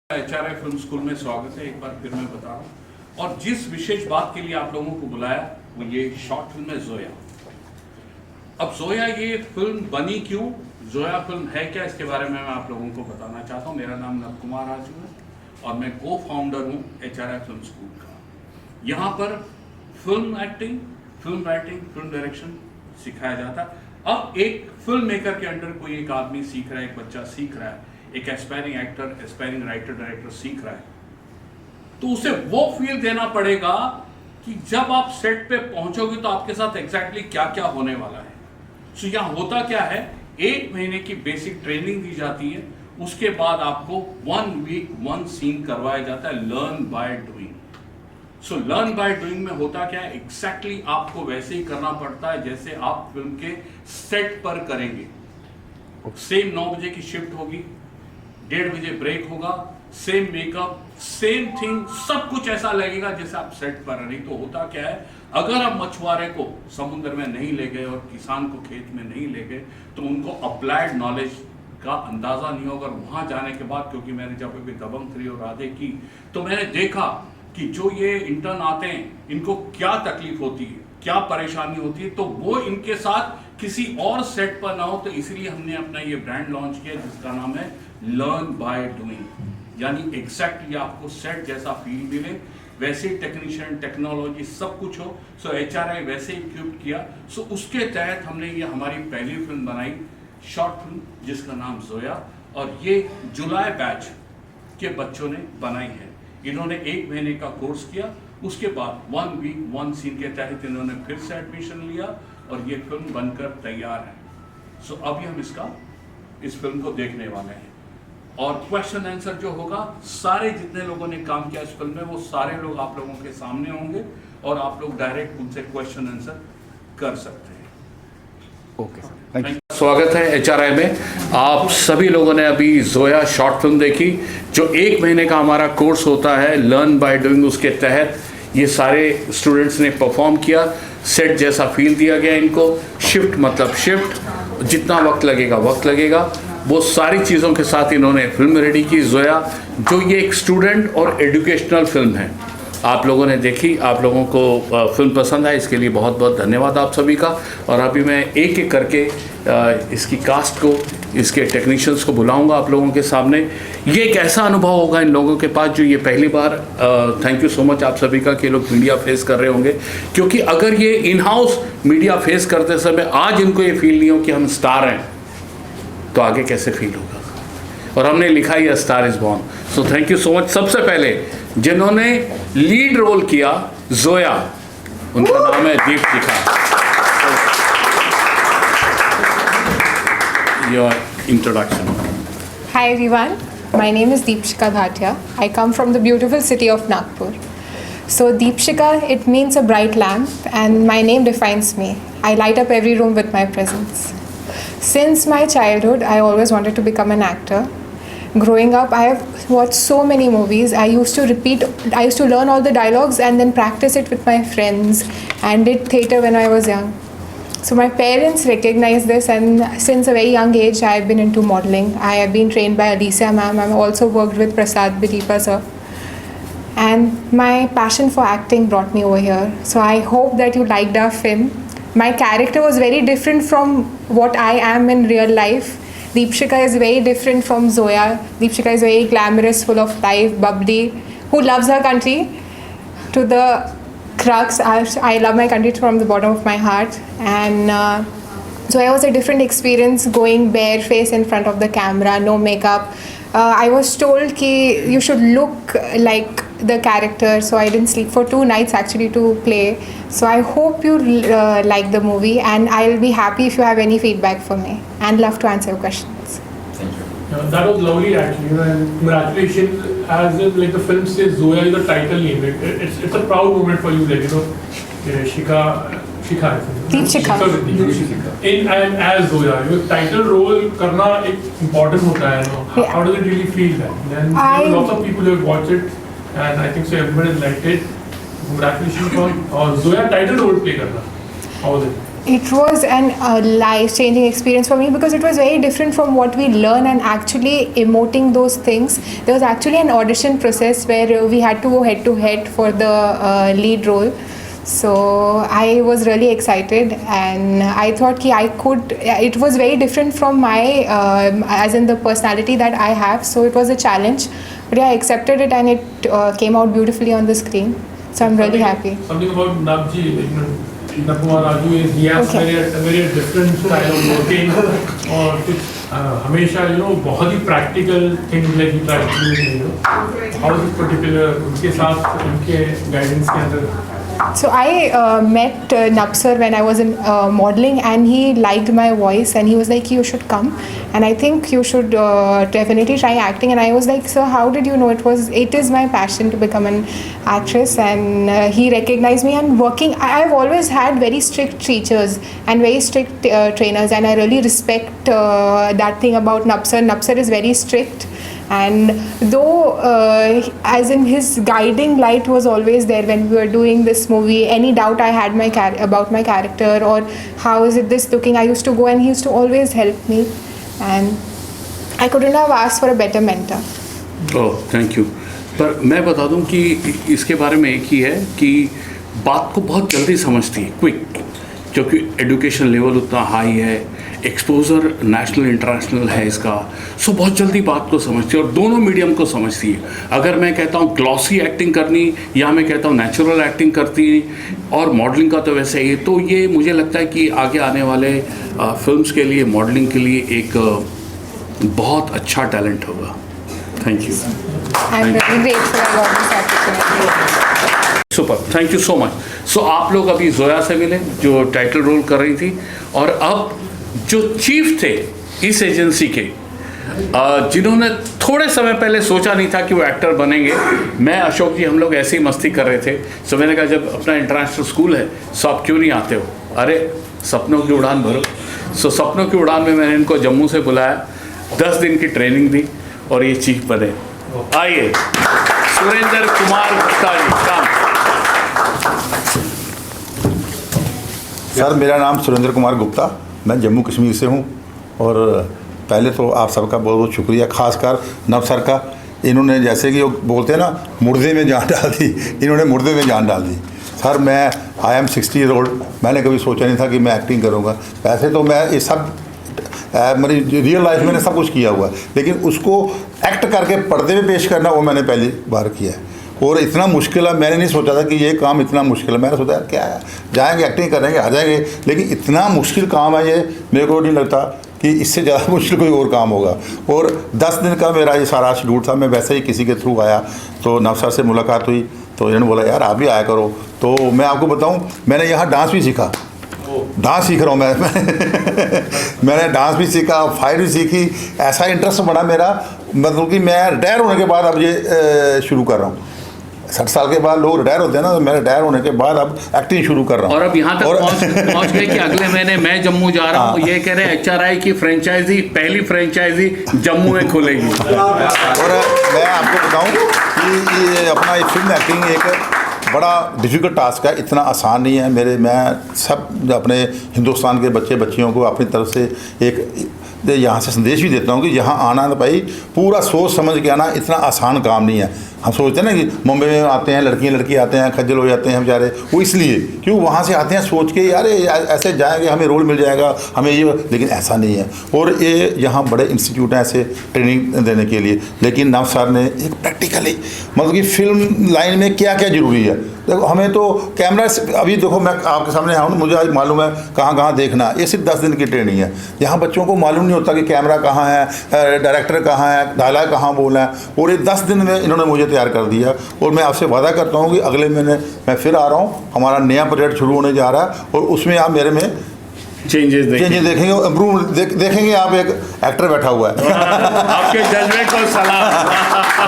HRI film school में स्वागत है। एक बार फिर मैं बता रहा हूँ और जिस विशेष बात के लिए आप लोगों को बुलाया वो ये शॉर्ट फिल्म है जोया। अब जोया ये फिल्म बनी क्यों, जोया फिल्म है क्या, इसके बारे में मैं आप लोगों को बताना चाहता हूँ। मेरा नाम नव कुमार राजू है और मैं को फाउंडर हूँ HRI फिल्म स्कूल का। यहाँ पर film acting, film writing, film direction सिखाया जाता है। अब एक फिल्म मेकर के अंडर कोई एक आदमी सीख रहा है, एक बच्चा सीख रहा है, एक aspiring actor, aspiring writer, director सीख रहा है, तो उसे वो फील देना पड़ेगा कि जब आप सेट पे पहुंचोगे तो आपके साथ एग्जैक्टली क्या क्या होने वाला है। सो यहाँ होता क्या है, 1 महीने की बेसिक ट्रेनिंग दी जाती है, उसके बाद आपको 1 वीक 1 सीन करवाया जाता है, learn by doing. So learn by doing में होता क्या है, एग्जैक्टली आपको वैसे ही करना पड़ता है जैसे आप फिल्म के सेट पर करेंगे। सेम 9 बजे की शिफ्ट होगी, 1:30 बजे ब्रेक होगा, सेम मेकअप, सेम थिंग, सब कुछ ऐसा लगेगा जैसे आप सेट पर। नहीं तो होता क्या है, अगर आप मछुआरे को समुद्र में नहीं ले गए और किसान को खेत में नहीं ले गए तो उनको अप्लाइड नॉलेज का अंदाजा नहीं होगा। वहां जाने के बाद, क्योंकि मैंने जब भी दबंग 3 और राधे की तो मैंने देखा कि जो ये इंटर्न आते हैं इनको क्या तकलीफ होती है, क्या परेशानी होती है, तो वो इनके साथ किसी और सेट पर ना हो। तो इसलिए हमने अपना ये ब्रांड लॉन्च किया जिसका नाम है लर्न बाय डूइंग, यानी एग्जैक्टली आपको सेट जैसा फील मिले, वैसे टेक्नीशियन, टेक्नोलॉजी सब कुछ हो। सो HRI वैसे इक्विप किया। सो उसके तहत हमने ये हमारी पहली फिल्म बनाई, शॉर्ट फिल्म जिसका नाम जोया, और ये जुलाई बैच के बच्चों ने बनाई है। इन्होंने 1 महीने का कोर्स किया, उसके बाद 1 वीक 1 सीन के तहत इन्होंने फिर से एडमिशन लिया और ये फिल्म बनकर तैयार है। सो अभी हम इस फिल्म को देखने वाले हैं और क्वेश्चन आंसर जो होगा, सारे जितने लोगों ने काम किया इस फिल्म में वो सारे लोग आप लोगों के सामने होंगे और आप लोग डायरेक्ट उनसे क्वेश्चन आंसर कर सकते हैं। Okay, thank you. स्वागत है HRI में। आप सभी लोगों ने अभी जोया शॉर्ट फिल्म देखी, जो 1 महीने का हमारा कोर्स होता है लर्न बाय डूइंग। उसके तहत ये सारे स्टूडेंट्स ने परफॉर्म किया, सेट जैसा फील दिया गया इनको, शिफ्ट मतलब शिफ्ट, जितना वक्त लगेगा, वो सारी चीज़ों के साथ इन्होंने फिल्म रेडी की जोया, जो ये एक स्टूडेंट और एजुकेशनल फिल्म है। आप लोगों ने देखी, आप लोगों को फिल्म पसंद आई, इसके लिए बहुत बहुत धन्यवाद आप सभी का। और अभी मैं एक एक करके इसकी कास्ट को, इसके टेक्नीशियंस को बुलाऊंगा आप लोगों के सामने। ये एक ऐसा अनुभव होगा इन लोगों के पास जो ये पहली बार, थैंक यू सो मच आप सभी का कि लोग मीडिया फेस कर रहे होंगे, क्योंकि अगर ये इन हाउस मीडिया फेस करते समय आज इनको ये फील नहीं हो कि हम स्टार हैं, तो आगे कैसे फील होगा। और हमने लिखा ही star is born. So thank you so much. सबसे पहले जिन्होंने लीड रोल किया जोया, उनका नाम है Deep Shikha. Your introduction. Hi everyone, my name is Deepshika Bhatia. I come from the beautiful city of Nagpur. So Deepshika, it means a bright lamp, and my name defines me. I light up every room with my presence. Since my childhood, I always wanted to become an actor. Growing up, I have watched so many movies. I used to learn all the dialogues and then practice it with my friends, and did theatre when I was young. So my parents recognized this, and since a very young age, I have been into modeling. I have been trained by Alicia ma'am. I've also worked with Prasad Bilipa sir. And my passion for acting brought me over here. So I hope that you liked our film. My character was very different from what I am in real life. Deepshika is very different from Zoya. Deepshika is very glamorous, full of life, bubbly, who loves her country to the crux. I love my country from the bottom of my heart. And Zoya was a different experience, going barefaced in front of the camera, no makeup. I was told ki you should look like the character, so I didn't sleep for 2 nights actually to play. So I hope you like the movie, and I'll be happy if you have any feedback for me, and love to answer your questions. Thank you. That was lovely actually, and congratulations. As in, like the film says, Zoya is the title name. It's a proud moment for you, like Shikha. Deepshika. And as Zoya, your title role karna एक important होता है, no? Yeah. How does it really feel then? Then there are lots of people who have watched it, and I think so everybody has liked it. Congratulations on Zoya title role play karna. How was it? It was an life-changing experience for me because it was very different from what we learn, and actually emoting those things. There was actually an audition process where we had to go head to head for the lead role. So I was really excited, and I thought I could. It was very different from my, as in the personality that I have. So it was a challenge, but yeah, I accepted it, and it came out beautifully on the screen. So I'm really happy. Something about Nabji, Nab Kumar Raju is he has very different style of working, और कुछ हमेशा बहुत ही practical things like he tries to do, how is it particular उनके साथ उनके guidance के अंदर. So I met Nab sir when I was in modeling, and he liked my voice, and he was like, you should come, and I think you should definitely try acting. And I was like, sir, how did you know? It is my passion to become an actress. And he recognized me, and working, I've always had very strict teachers and very strict trainers, and I really respect that thing about Nab sir. Nab sir is very strict. And though, as in his guiding light was always there when we were doing this movie, any doubt I had about my character or how is it this looking, I used to go and he used to always help me, and I couldn't have asked for a better mentor. Oh, thank you. पर मैं बता दूं कि इसके बारे में एक ही है कि बात को बहुत जल्दी समझती है, क्विक, क्योंकि एजुकेशन लेवल उतना हाई है, एक्सपोजर नेशनल इंटरनेशनल है इसका, सो बहुत जल्दी बात को समझती है और दोनों मीडियम को समझती है. अगर मैं कहता हूँ ग्लॉसी एक्टिंग करनी या मैं कहता हूँ नेचुरल एक्टिंग करती और मॉडलिंग का तो वैसे ही, तो ये मुझे लगता है कि आगे आने वाले फिल्म्स के लिए मॉडलिंग के लिए एक बहुत अच्छा टैलेंट होगा. Thank you. I am very grateful I got this opportunity. Super, thank you so much. So आप लोग अभी जोया से मिले जो टाइटल रोल कर रही थी, और अब जो चीफ थे इस एजेंसी के, जिन्होंने थोड़े समय पहले सोचा नहीं था कि वो एक्टर बनेंगे. मैं अशोक जी हम लोग ऐसे ही मस्ती कर रहे थे, सो मैंने कहा जब अपना इंटरनेशनल स्कूल है सो आप क्यों नहीं आते हो, अरे सपनों की उड़ान भरो. सो सपनों की उड़ान में मैंने इनको जम्मू से बुलाया, 10 दिन की ट्रेनिंग दी और ये चीफ बने. आइए सुरेंद्र कुमार गुप्ता जी. काम. सर मेरा नाम सुरेंद्र कुमार गुप्ता, मैं जम्मू कश्मीर से हूँ. और पहले तो आप सबका बहुत बहुत शुक्रिया, खासकर नब सर का. इन्होंने जैसे कि वो बोलते हैं ना मुर्दे में जान डाल दी, इन्होंने मुर्दे में जान डाल दी. सर मैं आई एम 60 ईयर ओल्ड, मैंने कभी सोचा नहीं था कि मैं एक्टिंग करूँगा. वैसे तो मैं ये सब मेरी रियल लाइफ में सब कुछ किया हुआ है, लेकिन उसको एक्ट करके पर्दे में पेश करना वो मैंने पहली बार किया है. और इतना मुश्किल है, मैंने नहीं सोचा था कि ये काम इतना मुश्किल है. मैंने सोचा क्या है, जाएंगे एक्टिंग करेंगे आ जाएंगे, लेकिन इतना मुश्किल काम है ये, मेरे को नहीं लगता कि इससे ज़्यादा मुश्किल कोई और काम होगा. और 10 दिन का मेरा ये सारा शेड्यूल था. मैं वैसे ही किसी के थ्रू आया तो नव सर से मुलाकात हुई, तो इन्होंने बोला यार आप भी आया करो. तो मैं आपको बताऊं, मैंने यहाँ डांस भी सीखा, डांस सीख रहा हूँ मैंने डांस भी सीखा, फाइट भी सीखी. ऐसा इंटरेस्ट बढ़ा मेरा, मतलब कि मैं रिटायर होने के बाद अब ये शुरू कर रहा हूँ. 60 साल के बाद लोग रिटायर होते हैं ना, तो मैं रिटायर होने के बाद अब एक्टिंग शुरू कर रहा हूँ. और अब यहाँ तक पहुँच गए कि अगले महीने मैं जम्मू जा रहा हूँ. ये कह रहे हैं HRI की फ्रेंचाइजी, पहली फ्रेंचाइजी जम्मू में खुलेगी. और मैं आपको बताऊँ कि ये अपना ये फिल्म एक्टिंग एक बड़ा डिफ़िकल्ट टास्क है, इतना आसान नहीं है. मैं सब अपने हिंदुस्तान के बच्चे बच्चियों को अपनी तरफ से एक यहाँ से संदेश भी देता हूँ कि यहाँ आना तो भाई पूरा सोच समझ के आना, इतना आसान काम नहीं है. हम सोचते हैं ना कि मुंबई में आते हैं लड़की आते हैं, खज्जल हो जाते हैं बेचारे, वो इसलिए क्यों वहाँ से आते हैं सोच के यार ऐसे जाएंगे हमें रोल मिल जाएगा हमें ये, लेकिन ऐसा नहीं है. और ये यहाँ बड़े इंस्टीट्यूट हैं ऐसे ट्रेनिंग देने के लिए. लेकिन नव सर ने एक प्रैक्टिकली मतलब कि फिल्म लाइन में क्या क्या ज़रूरी है. देखो हमें तो कैमरा, अभी देखो मैं आपके सामने आऊँ, मुझे आज मालूम है कहाँ देखना. ये सिर्फ 10 दिन की ट्रेनिंग है. यहाँ बच्चों को मालूम नहीं होता कि कैमरा कहाँ है, डायरेक्टर कहाँ है, डायलॉग कहाँ बोलना है. और ये 10 दिन में इन्होंने मुझे तैयार कर दिया. और मैं आपसे वादा करता हूँ कि अगले महीने मैं फिर आ रहा हूँ. हमारा नया प्रोजेक्ट शुरू होने जा रहा है और उसमें आप मेरे में चेंजेस देखेंगे, इम्प्रूव देखेंगे. आप एक एक्टर बैठा हुआ है. आपके जज्बे को सलाम.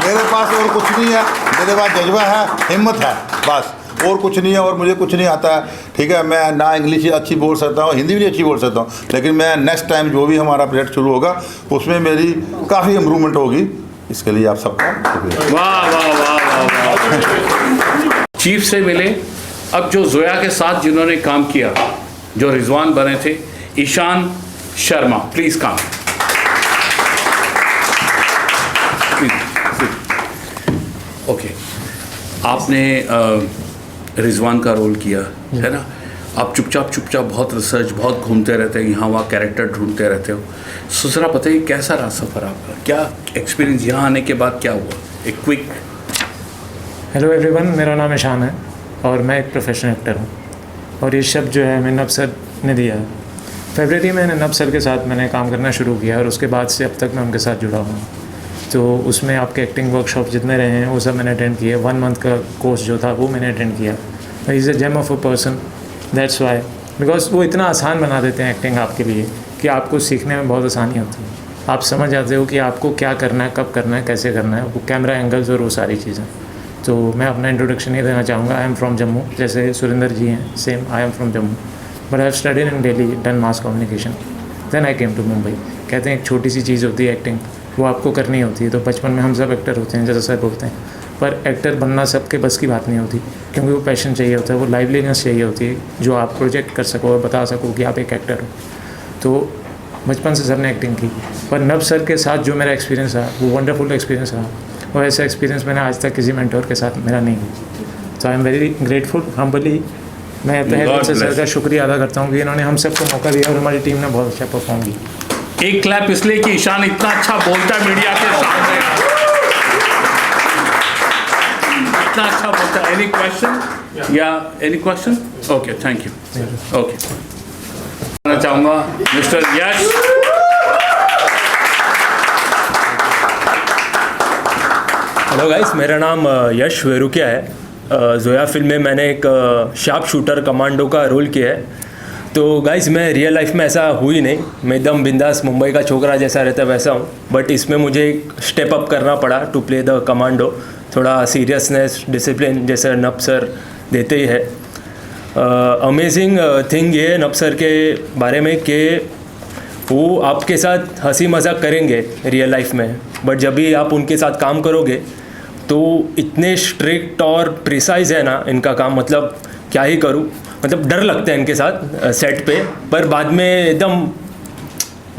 मेरे पास और कुछ नहीं है, मेरे पास जज्बा है, हिम्मत है, बस और कुछ नहीं है. और मुझे कुछ नहीं आता है, ठीक है. मैं ना इंग्लिश अच्छी बोल सकता हूँ, हिंदी भी अच्छी बोल सकता हूँ, लेकिन मैं नेक्स्ट टाइम जो भी हमारा प्रोजेक्ट शुरू होगा उसमें मेरी काफ़ी इम्प्रूवमेंट होगी. इसके लिए आप सबका शुक्रिया. वाह वाह वाह वाह वाह. चीफ से मिले, अब जो जोया के साथ जिन्होंने काम किया जो रिजवान बने थे, Ishaan Sharma, please come. Okay, आपने रिजवान का रोल किया है ना, आप चुपचाप बहुत रिसर्च, बहुत घूमते रहते हैं, यहाँ वहाँ कैरेक्टर ढूंढते रहते हो। सो जरा बताइए कैसा रहा सफ़र आपका, क्या एक्सपीरियंस, यहाँ आने के बाद क्या हुआ, एक क्विक। हेलो एवरीवन, मेरा नाम ईशान है और मैं एक प्रोफेशनल एक्टर हूँ और ये शब्द जो है मैंने नब सर ने दिया है। फरवरी में नब सर के साथ मैंने काम करना शुरू किया और उसके बाद से अब तक मैं उनके साथ जुड़ा हूँ। तो उसमें आपके एक्टिंग वर्कशॉप जितने रहे हैं वो सब मैंने अटेंड किए। 1 मंथ का कोर्स जो था वो मैंने अटेंड किया। He is a gem of a person, that's why, because वो इतना आसान बना देते हैं एक्टिंग आपके लिए कि आपको सीखने में बहुत आसानी होती है। आप समझ जाते हो कि आपको क्या करना है, कब करना है, कैसे करना है, वो कैमरा एंगल्स और वो सारी चीज़ें। तो मैं अपना इंट्रोडक्शन ये देना चाहूँगा। आई एम फ्रॉम जम्मू, जैसे सुरेंद्र जी हैं, same I am from Jammu, but I have studied in Delhi, done mass communication, then I came to Mumbai. कहते हैं एक छोटी सी चीज़ होती है एक्टिंग, वो आपको करनी होती है। तो बचपन में हम सब एक्टर होते हैं, जैसा सर बोलते हैं, पर एक्टर बनना सबके बस की बात नहीं होती, क्योंकि वो पैशन चाहिए होता है, वो लाइवलीनेस चाहिए होती है जो आप प्रोजेक्ट कर सको और बता सको कि आप एक एक्टर हो। तो बचपन से सर ने एक्टिंग की, पर नब सर के साथ जो मेरा एक्सपीरियंस रहा वो वंडरफुल एक्सपीरियंस रहा, और ऐसा एक्सपीरियंस मैंने आज तक किसी मेंटोर के साथ मेरा नहीं हुआ। तो I am very grateful, humbly. मैं तहे दिल से सर का शुक्रिया अदा करता हूँ कि इन्होंने हम सबको मौका दिया और हमारी टीम ने बहुत अच्छा परफॉर्म किया। एक क्लैप इसलिए कि ईशान इतना अच्छा बोलता है मीडिया के सामने, इतना अच्छा बोलता है। एनी क्वेश्चन या any question? Okay, thank you. Okay, मैं चाहूँगा मिस्टर यश। हेलो गाइस, मेरा नाम यश वेरुकिया है। जोया फिल्म में मैंने एक शार्प शूटर कमांडो का रोल किया है। तो गाइस, मैं रियल लाइफ में ऐसा हुई नहीं, मैं एकदम बिंदास मुंबई का छोकरा जैसा रहता वैसा हूँ, बट इसमें मुझे स्टेप अप करना पड़ा टू प्ले द कमांडो। थोड़ा सीरियसनेस, डिसिप्लिन जैसे नब सर देते ही है। अमेजिंग थिंग ये है नब सर के बारे में कि वो आपके साथ हंसी मजाक करेंगे रियल लाइफ में, बट जब भी आप उनके साथ काम करोगे तो इतने स्ट्रिक्ट और प्रिसाइज है ना इनका काम, मतलब क्या ही करूँ, मतलब डर लगता है इनके साथ सेट पे, पर बाद में एकदम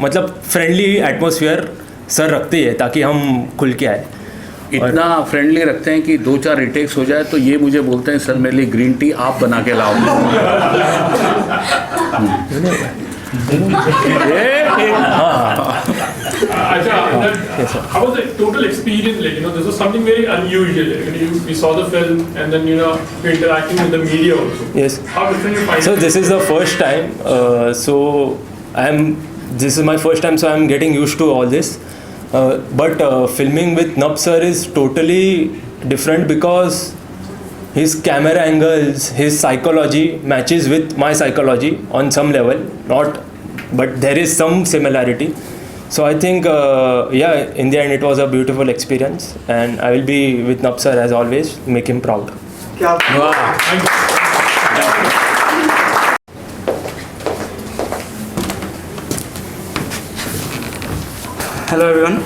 मतलब फ्रेंडली एटमॉस्फेयर सर रखते हैं ताकि हम खुल के आए। इतना फ्रेंडली रखते हैं कि 2-4 रिटेक्स हो जाए तो ये मुझे बोलते हैं सर मेरे लिए ग्रीन टी आप बना के लाओ। How was the total experience like? This was something very unusual. We saw the film and then you're interacting with the media also. Yes. How different you find So it? this is the first time. This is my first time, so I'm getting used to all this. But filming with Nab sir is totally different because his camera angles, his psychology matches with my psychology on some level. But there is some similarity. So I think, in the end it was a beautiful experience, and I will be with Nab sir as always, make him proud. Hello everyone,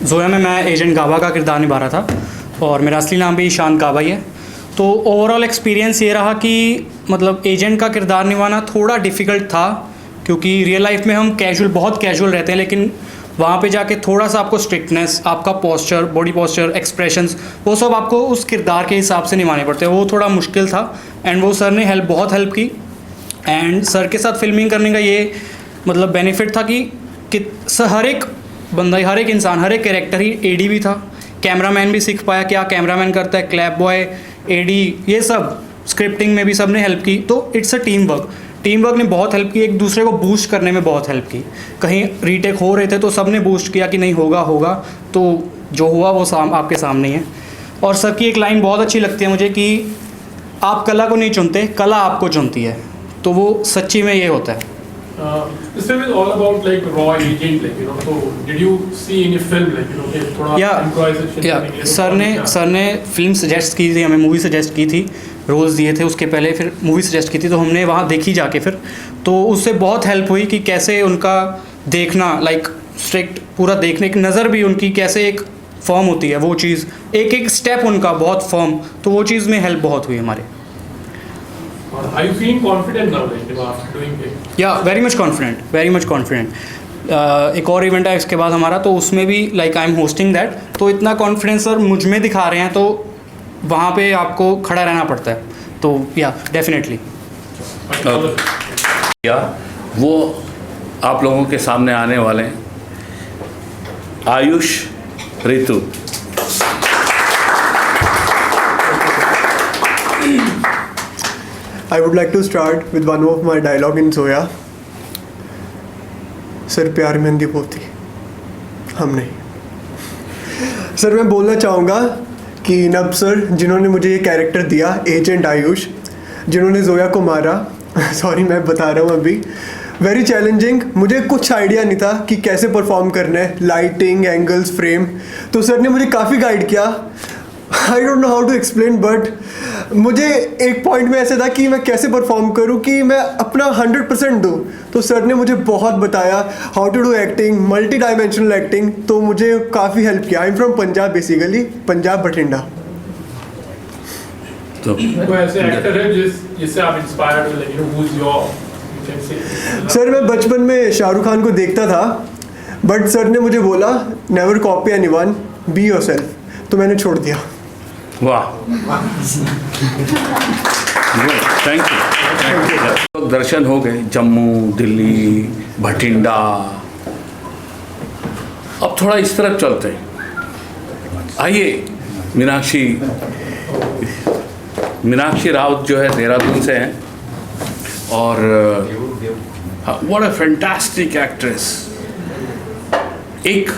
Zoya में मैं agent गाबा का किरदार निभा रहा था और मेरा असली नाम भी ईशान गाबा ही है। तो ओवरऑल एक्सपीरियंस ये रहा कि मतलब एजेंट का किरदार निभाना थोड़ा डिफ़िकल्ट था, क्योंकि रियल लाइफ में हम बहुत कैजुअल रहते हैं, लेकिन वहाँ पे जाके थोड़ा सा आपको स्ट्रिक्टनेस, आपका पोस्चर, बॉडी पोस्चर, एक्सप्रेशंस, वो सब आपको उस किरदार के हिसाब से निभाने पड़ते हैं। वो थोड़ा मुश्किल था एंड वो सर ने बहुत हेल्प की। एंड सर के साथ फिल्मिंग करने का ये मतलब बेनिफिट था कि हर एक बंदा, हर एक इंसान, हर एक कैरेक्टर ही एडी भी था, कैमरामैन भी सीख पाया क्या कैमरामैन करता है, क्लैप बॉय, एडी, ये सब स्क्रिप्टिंग में भी सब ने हेल्प की। तो इट्स अ टीम वर्क ने बहुत हेल्प की, एक दूसरे को बूस्ट करने में बहुत हेल्प की। कहीं रीटेक हो रहे थे तो सब ने बूस्ट किया कि नहीं होगा, तो जो हुआ वो आपके सामने ही है। और सर की एक लाइन बहुत अच्छी लगती है मुझे कि आप कला को नहीं चुनते, कला आपको चुनती है। तो वो सच्ची में ये होता है। This film is all about like raw agent, So did you see in your film थोड़ा improvisation? सर ने फिल्म सजेस्ट की थी हमें, मूवी सजेस्ट की थी, रोल्स दिए थे उसके पहले, फिर मूवी सजेस्ट की थी, तो हमने वहाँ देखी जाके फिर, तो उससे बहुत हेल्प हुई कि कैसे उनका देखना, लाइक स्ट्रिक्ट पूरा देखने की नज़र भी उनकी कैसे एक फर्म होती है, वो चीज़ एक स्टेप उनका बहुत फर्म, तो वो चीज़ में हेल्प बहुत हुई हमारे। Are you feeling confident now, like, after doing it? या वेरी मच कॉन्फिडेंट एक और इवेंट है इसके बाद हमारा, तो उसमें भी like I am hosting that, तो इतना कॉन्फिडेंस सर मुझ में दिखा रहे हैं, तो वहाँ पे आपको खड़ा रहना पड़ता है, तो या डेफिनेटली। या वो आप लोगों के सामने आने वाले हैं आयुष ऋतु। I would like to start with one of my dialogue in Zoya. Sir प्यार में अंधी होती हम नहीं। सर मैं बोलना चाहूँगा कि नब सर जिन्होंने मुझे ये कैरेक्टर दिया, एजेंट आयुष, जिन्होंने जोया को मारा सॉरी मैं बता रहा हूँ अभी, वेरी चैलेंजिंग। मुझे कुछ आइडिया नहीं था कि कैसे परफॉर्म करना है, लाइटिंग, एंगल्स, फ्रेम, तो सर ने मुझे काफ़ी गाइड किया। I don't know how to explain, but मुझे एक पॉइंट में ऐसे था कि मैं कैसे परफॉर्म करूं कि मैं अपना 100% दूं, तो सर ने मुझे बहुत बताया how to do acting, multi dimensional acting, तो मुझे काफ़ी हेल्प किया। I am from Punjab basically, Punjab Bathinda. तो कोई ऐसे एक्टर है जिससे आप इंस्पायर्ड हो, like, you know, who is your, you can say? Sir मैं बचपन में शाहरुख खान को देखता था, बट सर ने मुझे बोला never copy anyone, be yourself, तो मैंने छोड़ दिया। वाह, थैंक यू। तो दर्शन हो गए जम्मू, दिल्ली, भटिंडा। अब थोड़ा इस तरफ चलते हैं। आइए, मीनाक्षी राउत जो है देहरादून से हैं, और व्हाट अ फैंटास्टिक एक्ट्रेस। एक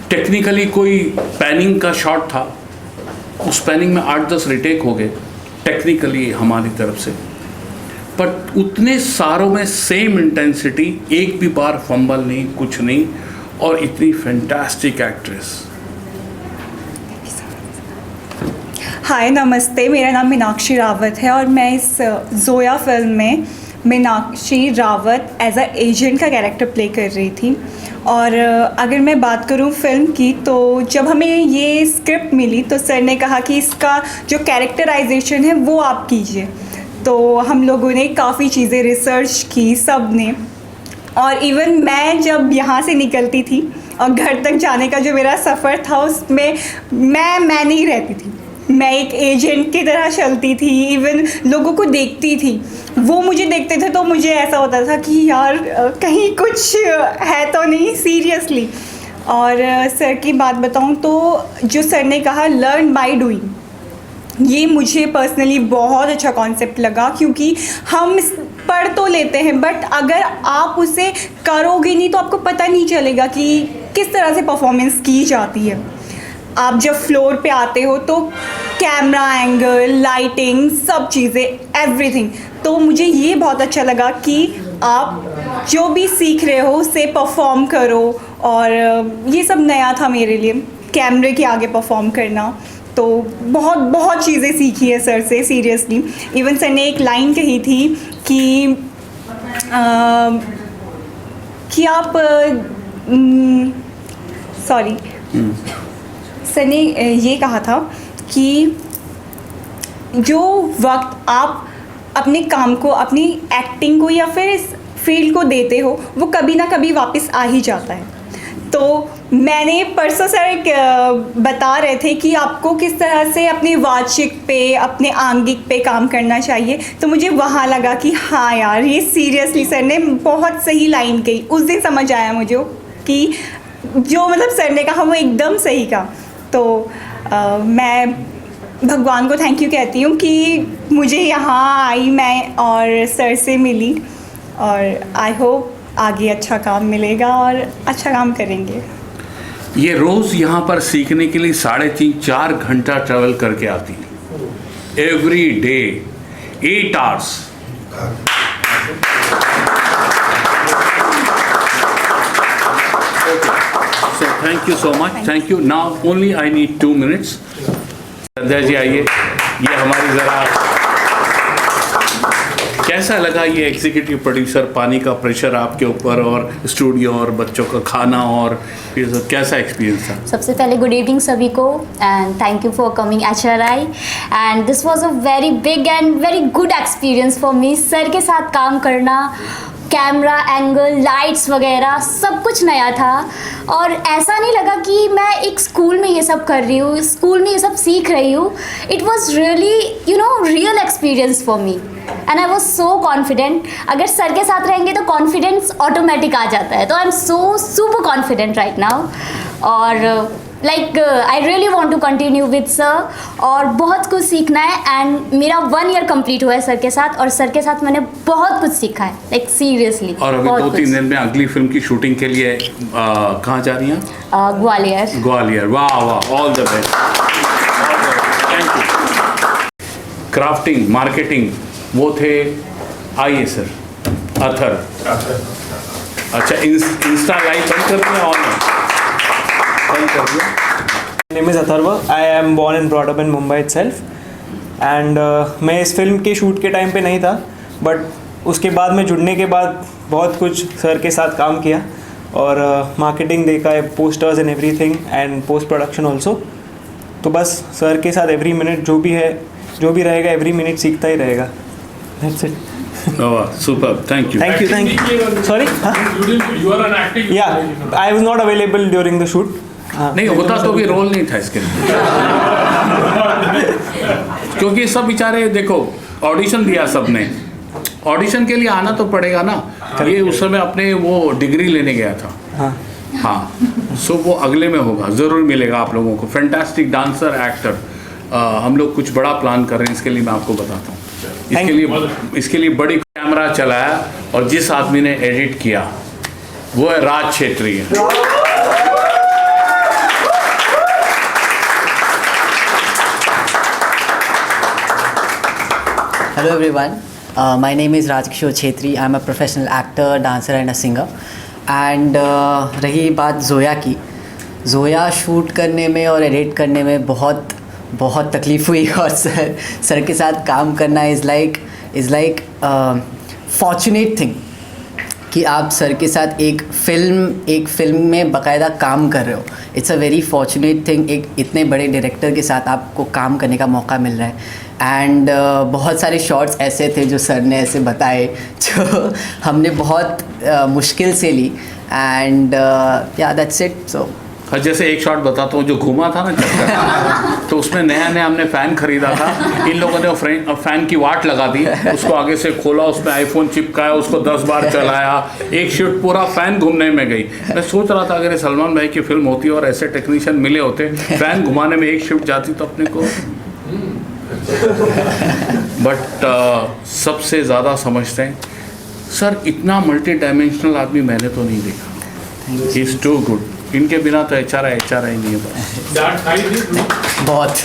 टेक्निकली कोई पैनिंग का शॉट था, उस पैनिंग में 8-10 रिटेक हो गए टेक्निकली हमारी तरफ से, बट उतने सारों में सेम इंटेंसिटी, एक भी बार फंबल नहीं, कुछ नहीं, और इतनी फैंटास्टिक एक्ट्रेस। हाय नमस्ते, मेरा नाम मीनाक्षी रावत है और मैं इस जोया फिल्म में Meenakshi Rawat as a agent का कैरेक्टर प्ले कर रही थी। और अगर मैं बात करूं फिल्म की, तो जब हमें ये स्क्रिप्ट मिली तो सर ने कहा कि इसका जो कैरेक्टराइजेशन है वो आप कीजिए। तो हम लोगों ने काफ़ी चीज़ें रिसर्च की सब ने, और इवन मैं जब यहाँ से निकलती थी और घर तक जाने का जो मेरा सफ़र था, उसमें मैं नहीं रहती थी, मैं एक एजेंट की तरह चलती थी। इवन लोगों को देखती थी, वो मुझे देखते थे तो मुझे ऐसा होता था कि यार कहीं कुछ है तो नहीं, सीरियसली। और सर की बात बताऊं तो जो सर ने कहा लर्न बाय डूइंग, ये मुझे पर्सनली बहुत अच्छा कॉन्सेप्ट लगा, क्योंकि हम पढ़ तो लेते हैं बट अगर आप उसे करोगे नहीं तो आपको पता नहीं चलेगा कि किस तरह से परफॉर्मेंस की जाती है। आप जब फ्लोर पे आते हो तो कैमरा एंगल, लाइटिंग, सब चीज़ें, एवरीथिंग। तो मुझे ये बहुत अच्छा लगा कि आप जो भी सीख रहे हो उसे परफॉर्म करो, और ये सब नया था मेरे लिए, कैमरे के आगे परफॉर्म करना। तो बहुत चीज़ें सीखी है सर से, सीरियसली। इवन सर ने एक लाइन कही थी कि आप सॉरी, सर ने ये कहा था कि जो वक्त आप अपने काम को, अपनी एक्टिंग को या फिर इस फील्ड को देते हो, वो कभी ना कभी वापस आ ही जाता है। तो मैंने परसों सर एक बता रहे थे कि आपको किस तरह से अपने वाचिक पे, अपने आंगिक पे काम करना चाहिए, तो मुझे वहाँ लगा कि हाँ यार, ये सीरियसली सर ने बहुत सही लाइन कही। उस दिन समझ आया मुझे कि जो मतलब सर ने कहा वो एकदम सही कहा। तो मैं भगवान को थैंक यू कहती हूँ कि मुझे यहाँ आई मैं और सर से मिली, और आई होप आगे अच्छा काम मिलेगा और अच्छा काम करेंगे। ये रोज़ यहाँ पर सीखने के लिए 3.5-4 घंटा ट्रैवल करके आती है, every day 8 hours. So thank you so much. Thank you. Now only I need 2 minutes. Sandhya ji आइए, ये हमारी ज़रा कैसा लगा ये एग्जीक्यूटिव प्रोड्यूसर, पानी का प्रेशर आपके ऊपर और स्टूडियो और बच्चों का खाना, और फिर कैसा एक्सपीरियंस था? सबसे पहले गुड इवनिंग सभी को and thank you for coming HRI and this was a very big and very good experience for me. Sir के साथ काम करना, कैमरा एंगल, लाइट्स वगैरह सब कुछ नया था और ऐसा नहीं लगा कि मैं एक स्कूल में ये सब कर रही हूँ, स्कूल में ये सब सीख रही हूँ। It was really real experience for me and I was so confident. अगर सर के साथ रहेंगे तो कॉन्फिडेंस ऑटोमेटिक आ जाता है, तो I am so super confident right now और like I really want to continue with sir और बहुत कुछ सीखना है। एंड मेरा 1 ईयर कंप्लीट हुआ है सर के साथ और सर के साथ मैंने बहुत कुछ सीखा है, लाइक सीरियसली। और अभी 2-3 दिन में अगली फिल्म की शूटिंग के लिए कहाँ जा रही हैं? ग्वालियर। ग्वालियर, वाह वाह, all the best, thank you. Crafting, marketing वो थे आइए सर, अथर। अच्छा, इंस्टा लाइव बंद कर दिया, ऑन बंद कर दिया। My name is Atharva. I am born and brought up in Mumbai itself. And मैं इस फिल्म के शूट के टाइम पे नहीं था, बट उसके बाद में जुड़ने के बाद बहुत कुछ सर के साथ काम किया और मार्केटिंग देखा है, posters and everything and post production also. तो बस सर के साथ एवरी मिनट जो भी है, जो भी रहेगा, एवरी मिनट सीखता ही रहेगा। That's it. Super, thank you. Thank you, thank you. Sorry? You are an acting. Yeah, I was not available during the shoot. नहीं होता तो भी रोल नहीं था इसके लिए क्योंकि सब बेचारे देखो ऑडिशन दिया सबने, ऑडिशन के लिए आना तो पड़ेगा ना। ये उस समय अपने वो डिग्री लेने गया था। हाँ, सो वो अगले में होगा, ज़रूर मिलेगा आप लोगों को। Fantastic dancer, actor. हम लोग कुछ बड़ा प्लान कर रहे हैं, इसके लिए मैं आपको बताता हूँ। इसके लिए बड़ी कैमरा चलाया और जिस आदमी ने एडिट किया वो है राज Chhetri. Hello everyone, my name is Rajkishore Chhetri. I am a professional actor, dancer and a singer. And रही बात जोया की, जोया शूट करने में और एडिट करने में बहुत तकलीफ़ हुई और सर के साथ काम करना इज़ लाइक फॉर्चुनेट थिंग कि आप सर के साथ एक फ़िल्म में बाकायदा काम कर रहे हो। It's a very fortunate thing, एक इतने बड़े डायरेक्टर के साथ आपको काम करने का मौका मिल रहा है। एंड बहुत सारे शॉट्स ऐसे थे जो सर ने ऐसे बताए जो हमने बहुत मुश्किल से ली एंड या दैट्स इट। सो जैसे एक शॉट बताता हूँ जो घूमा था ना चक्कर, तो उसमें नया हमने फ़ैन खरीदा था। इन लोगों ने फ़ैन की वाट लगा दी, उसको आगे से खोला, उसमें आईफोन चिपकाया, उसको 10 बार चलाया, एक शिफ्ट पूरा फ़ैन घूमने में गई। मैं सोच रहा था अगर ये सलमान भाई की फिल्म होती और ऐसे टेक्नीशियन मिले होते, फ़ैन घुमाने में एक शिफ्ट जाती तो अपने को। बट सबसे ज़्यादा समझते हैं सर, इतना मल्टी डायमेंशनल आदमी मैंने तो नहीं देखा। He is too good. इनके बिना तो HRI नहीं है बस। बहुत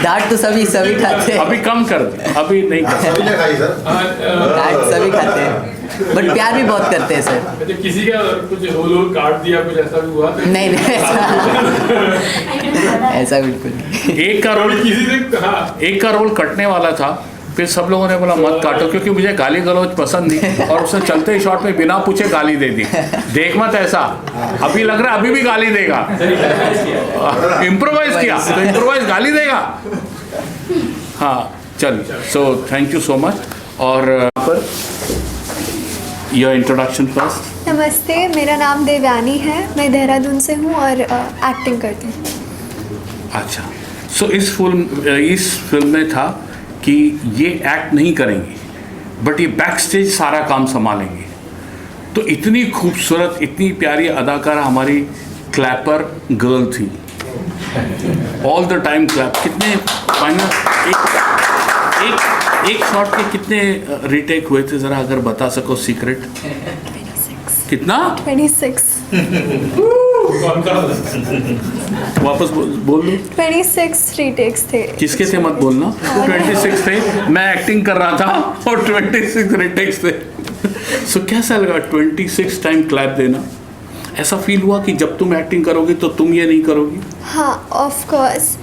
डांट तो सभी खाते हैं। अभी कम कर दे, अभी नहीं कर डांट सभी खाते हैं, बट प्यार भी बहुत करते हैं सर। किसी का कुछ होल काट दिया, कुछ ऐसा भी हुआ? नहीं ऐसा बिल्कुल नहीं। एक का रोल कटने वाला था, फिर सब लोगों ने बोला मत काटो क्योंकि मुझे गाली गलौज पसंद नहीं, और उसने चलते ही शॉट में बिना पूछे गाली दे दी। देख मत ऐसा, अभी लग रहा है अभी भी गाली देगा। इम्प्रोवाइज किया तो इम्प्रोवाइज गाली देगा। हाँ चलिए, सो थैंक यू सो मच। और पर योर इंट्रोडक्शन फर्स्ट। नमस्ते, मेरा नाम देवयानी है, मैं देहरादून से हूँ और एक्टिंग करती हूँ। अच्छा, सो इस फिल्म में था कि ये एक्ट नहीं करेंगे बट ये बैक स्टेज सारा काम संभालेंगे। तो इतनी खूबसूरत, इतनी प्यारी अदाकारा हमारी क्लैपर गर्ल थी, ऑल द टाइम क्लैप। कितने फाइनल एक शॉट के कितने रीटेक हुए थे, ज़रा अगर बता सको सीक्रेट? 26। कितना? 26। वापस बोल लो। 26 रीटेक्स थे। किसके थे मत बोलना। 26 थे, मैं एक्टिंग कर रहा था और 26 रीटेक्स थे। सो कैसा लगा 26 टाइम क्लैप देना? ऐसा फील हुआ कि जब तुम एक्टिंग करोगी तो तुम ये नहीं करोगी? हाँ, of course.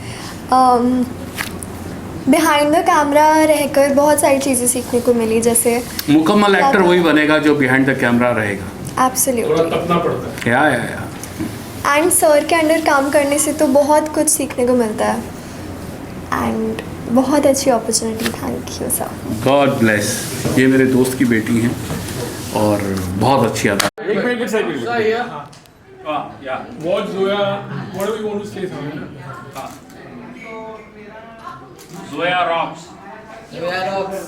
Behind the camera रहकर बहुत सारी चीज़ें सीखने को मिली, जैसे मुकम्मल एक्टर वही बनेगा जो बिहाइंड द कैमरा रहेगा। एब्सोल्युटली, तपना पड़ता है। या एंड सर के अंडर काम करने से तो बहुत कुछ सीखने को मिलता है एंड बहुत अच्छी opportunity. Thank you sir. God bless. ये मेरे दोस्त की बेटी हैं और बहुत अच्छी अदा। एक minute What Zoya, what do you want to say, Samir? Zoya rocks. Zoya rocks.